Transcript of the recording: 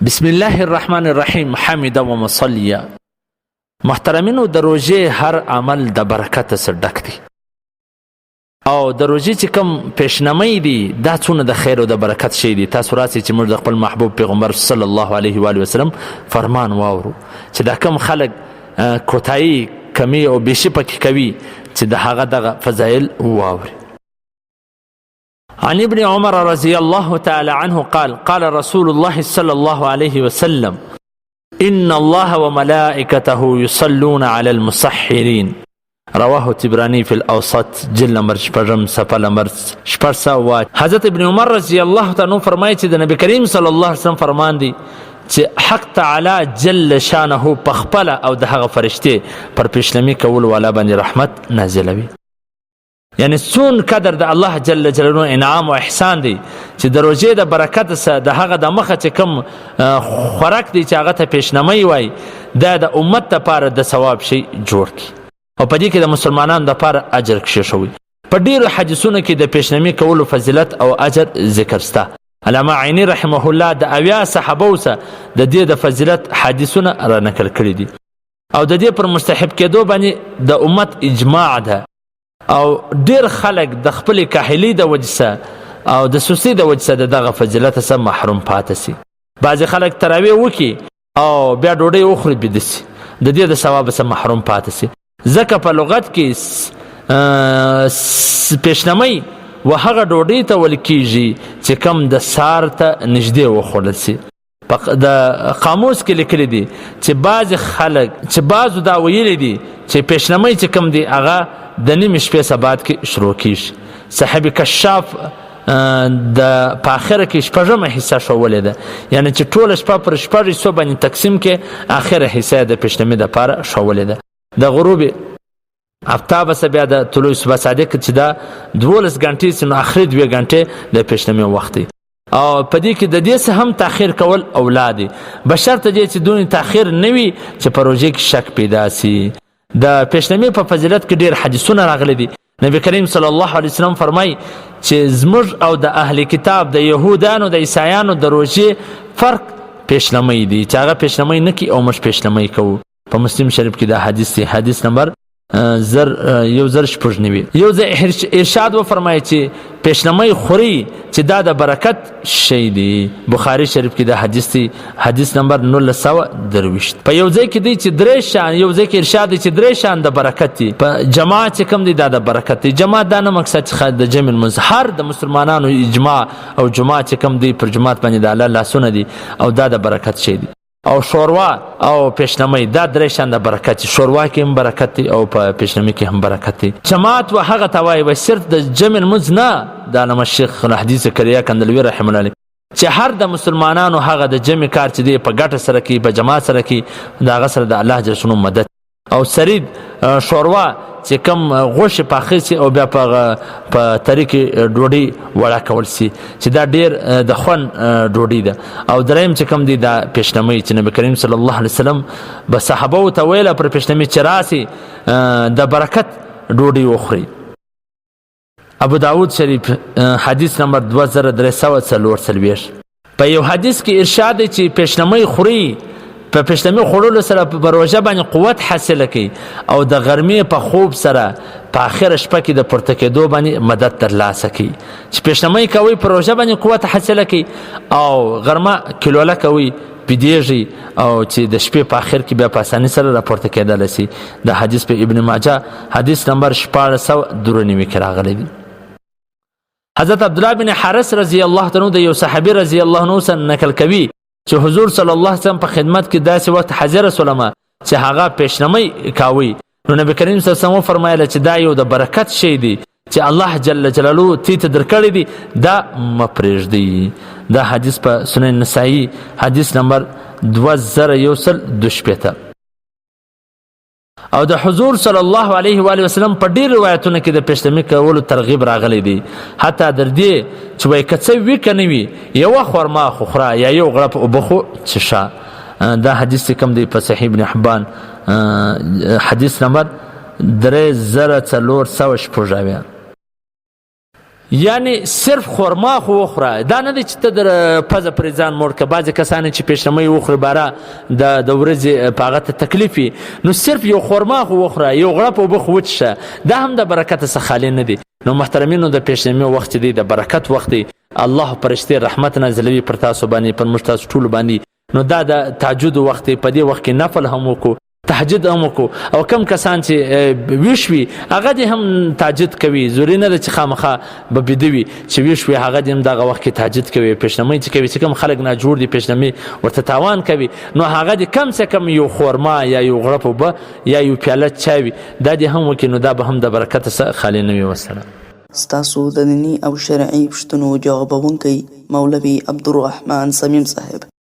بسم الله الرحمن الرحیم حمد و مصلیا. محترمینو، د روژې هر عمل د برکت سره ډک دی او د روژې چې کوم پېشلمئ دي دا څونه د خیر او د برکت شی دي. تاسو راسئ چې موږ د خپل محبوب پیغمبر صلی الله علیه و آله وسلم فرمان واورو چې دا کم خلک کوتاهي کمی او بیشي پکې کوي چې د هغه دغه فضائل واوري. عن ابن عمر رضي الله تعالى عنه قال قال رسول الله صلى الله عليه وسلم إن الله وملائكته يصلون على المسحرين. رواه تبراني في الأوسط جل نمبر شپږم صفحه نمبر 600. حضرت ابن عمر رضی الله تعالی عنہ فرمایي چې د نبی کریم صلی الله علیه وسلم فرمان دی چې حق تعالی جل شانه په خپل او د هغه فرشته پر پېشلمئ کول والا باندې رحمت نازلوي. یعنی سون قدر د الله جل جلاله انعام او احسان دی چې د روژې د برکت سره د هغه د مخه چې کوم خوراک دی چې هغه ته پېشلمئ وای دا د امت لپاره د ثواب شي جوړ کی او په دې کې د مسلمانانو لپاره اجر کښې شوی. په ډیرو حدیثونو کې د پېشلمئ کولو فضیلت او اجر ذکر سته. علامه عینی رحمه الله د 80 صحابو سره د دې د فضیلت حدیثونه را نقل کړي دي او د دې پر مستحب کېدو باندې د امت اجماع ده او ډیر خلک د خپل کاهلی د وجه او د سستی د وجه دغه فضیلت څخه محروم پاتې سي. بعضې خلک تراویح وکړي او بیا ډوډۍ وخوري بیده سي، د دې د ثواب څخه محروم پاتې سي. ځکه په لغت کې پېشلمئ و هغه ډوډۍ ته ویل کېږي چې کم د سهار ته نږدې وخوړل سي. د قاموس کې لیکلي دي چې بعضې خلک چې بعضو دا ویلي دي چې پېشلمئ چې کم دی هغه د نیمې شپې سبات کې شروع کېږي. صاحب کشاف د په آخره کې شپږمه حصه ښوولې ده، یعنی چې ټوله شپه پر شپږ حصو باندې تقسیم کې آخره حصه یې د پېشلمئ دپاره ښوولې ده. د غروب افتاب سه بیا د طلوع صبح صادق چې دا 12 غنټې سي نو آخري 2 غنټې د پېشلمئ وخت دی او په دې کې د دې څخه هم تاخیر کول اولاد دی، بشرط دی چې دونې تاخیر نه وي چې په روژې کې شک پیدا سي. د پېشلمئ په فضیلت کې ډېر حدیثونه راغلي دي. نبی کریم صلی الله علیه وسلم فرمایي چې زموږ او د اهل کتاب د یهودانو د عیسایانو د روژې فرق پېشلمئ دی چې هغه پېشلمئ نه کوي او موږ پېشلمئ کوو. په مسلم شریف کې دا حدیث دی، حدیث نمبر 1096. یو ځای ارشاد وفرمایي چې پېشلمئ خوري چې دا د برکت شی دی. بخاري شریف کې دا حدیث دی، حدیث نمبر 1923. په یو ځای کې دی چې درې شان، یو ځای کې ارشاد دی چې درې شان د برکت دی. په جماعت چې کوم دی دا د برکت دی. جماعت دا نه مقصد چې د جمع مظهر د مسلمانانو اجماع او جماعت چې کوم دی پر جماعت باندې د الله لاسونه دي او دا د برکت شی دی. او شوروا او پېشلمئ دا درې شان د برکت دی. شوروا کې هم برکت دی او په پېشلمئ کې هم برکت دی. جماعت و هغه ته وایي و صرف د جمع لمونځ نه. د علامه شیخ الحدیث زکریا کندلوي رحمه الله علیه چې هر د مسلمانانو هغه د جمع کار چې دی په ګټه سره کوي، په جماعت سره کوي، د هغه سره د الله جل شانه مدد او سرید شوروا چې کم غوښې پاخه سي او بیا په طریق ډوډۍ وړه کول سي چې دا ډیر د خوند ډوډۍ ده. او دریم چې کم دی دا پېشلمئ چې نبی کریم صلی الله علیه وسلم به صحابو ته ویله پر پېشلمئ چې راسي د برکت ډوډۍ وخوري. ابو داود شریف حدیث نمبر 2344. په یو حدیث کې ارشاد دی چې پېشلمئ خوري، په پېشلمئ خوړلو سره په روژه باندې قوت حاصله کوي او د غرمې په خوب سره په آخره شپه کې د پورته کېدو باندې مدد ترلاسه کوي. چې پېشلمئ کوي په روژه باندې قوت حاصله کوي او غرمه کلوله کوي بیدېږي او چې د شپې په آخر کې بیا په اسانۍ سره راپورته کېدلی سي. د حدیث په ابن ماجه حدیث نمبر 1493 کې راغلی دی. حضرت عبدالله بن حارث رضی الله تعالی عنہ د یو صحابي رضی الله عنه څخه نقل کوي چې حضور صلی الله علیه وسلم په خدمت کې داسې وخت حاضر سولم چې هغه پېشلمئ کاوي. نو نبی کریم صلی الله علیه وسلم فرمایله چې دا یو د برکت شی دی چې الله جل جلاله ته درکړی دی، دا مه پرېږدئ. دا حدیث په سنن نسائی حدیث نمبر 2122. او د حضور صلی الله علیه و آله وسلم په ډیر روایتونو کې د پېشلمئ کولو ترغیب راغلی دی، حتی در دې چې وایي که څه وي که نه وي یوه خورما خو خوره یا یو غړپ اوبه خو څښه. دا حدیث چې کوم دی په صحیح ابن حبان حدیث نمبر 3406. یعنی صرف خورما خو وخوره، دا نه دی چې ته د پزه پرې ځان موړ که. بعضې کسان چې پېشلمئ وخوري باره د ورځې په هغه ته تکلیف وي، نو صرف یو خورما خو وخوره، یو غړپ اوبه خو وڅښه، دا هم د برکت څخه خالي نه دی. نو محترمینو د پېشلمئ وخت دی د برکت وخت دی. الله فرشتې رحمت نازلوي پر تاسو باندې، پر موږ تاسو ټولو باندې. نو دا د تهجد وخت دی، په دې وخت کې نفل هم وکړو، تهجد هم وکړو. او کم کسان چې ویښ وي هغه دې هم تهجد کوي، ضروري نه ده چې خامخا به بیده وي. چې ویښ وي هغه دې هم دغه وخت کې تهجد کوي. پېشلمئ چې کوي، چې کوم خلک ناجوړ دي پېشلمئ ورته تاوان کوي، نو هغه دې کم څه کم یو خورما یا یو غړپ اوبه یا یو پیاله چای وي، دا دې هم وکړي، نو دا به هم د برکت څخه خالي نه وي. والسلام. ستاسو د دیني او شرعي پوښتنو جوابونکی مولوي عبدالرحم صميم صاحب.